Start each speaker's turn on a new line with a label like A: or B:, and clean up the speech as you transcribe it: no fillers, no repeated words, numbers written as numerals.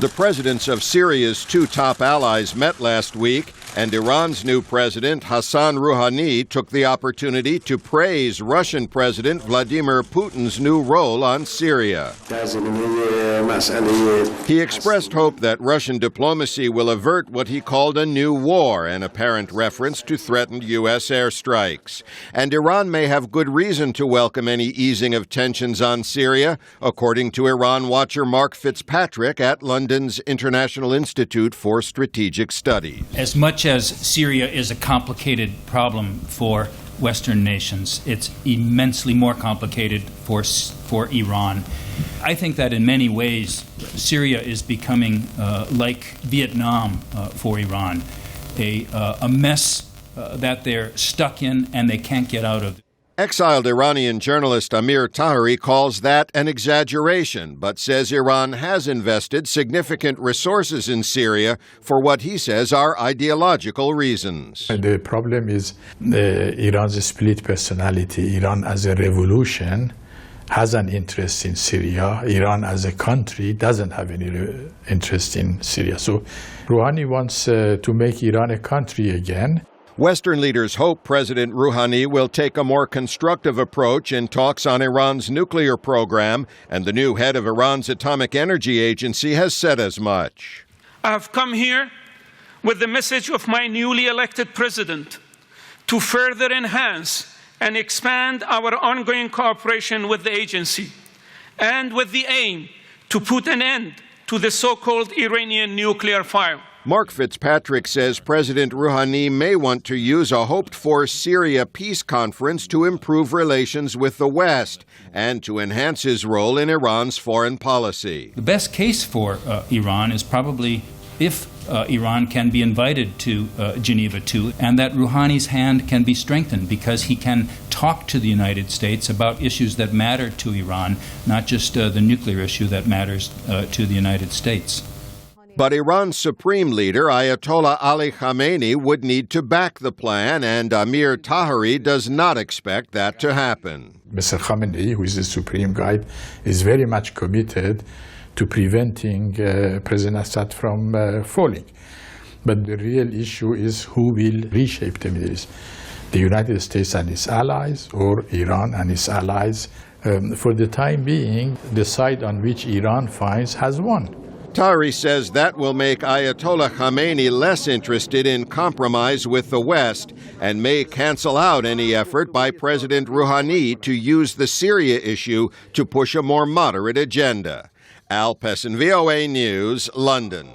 A: The presidents of Syria's two top allies met last week, and Iran's new president, Hassan Rouhani, took the opportunity to praise Russian President Vladimir Putin's new role on Syria. He expressed hope that Russian diplomacy will avert what he called a new war, an apparent reference to threatened U.S. airstrikes. And Iran may have good reason to welcome any easing of tensions on Syria, according to Iran watcher Mark Fitzpatrick at London's International Institute for Strategic Studies.
B: As much as Syria is a complicated problem for Western nations, it's immensely more complicated for Iran. I think that in many ways, Syria is becoming like Vietnam for Iran, a mess that they're stuck in and they can't get out of.
A: Exiled Iranian journalist Amir Taheri calls that an exaggeration, but says Iran has invested significant resources in Syria for what he says are ideological reasons.
C: The problem is Iran's split personality. Iran as a revolution has an interest in Syria. Iran as a country doesn't have any interest in Syria. So Rouhani wants to make Iran a country again.
A: Western leaders hope President Rouhani will take a more constructive approach in talks on Iran's nuclear program, and the new head of Iran's Atomic Energy Agency has said as much.
D: I have come here with the message of my newly elected president to further enhance and expand our ongoing cooperation with the agency, and with the aim to put an end to the so-called Iranian nuclear file.
A: Mark Fitzpatrick says President Rouhani may want to use a hoped-for Syria peace conference to improve relations with the West and to enhance his role in Iran's foreign policy.
B: The best case for Iran is probably if Iran can be invited to Geneva II, and that Rouhani's hand can be strengthened because he can talk to the United States about issues that matter to Iran, not just the nuclear issue that matters to the United States.
A: But Iran's supreme leader, Ayatollah Ali Khamenei, would need to back the plan, and Amir Taheri does not expect that to happen.
C: Mr. Khamenei, who is the supreme guide, is very much committed to preventing President Assad from falling. But the real issue is who will reshape the Middle East, the United States and its allies, or Iran and its allies. For the time being, the side on which Iran finds has won.
A: Taheri says that will make Ayatollah Khamenei less interested in compromise with the West and may cancel out any effort by President Rouhani to use the Syria issue to push a more moderate agenda. Pessin, VOA News, London.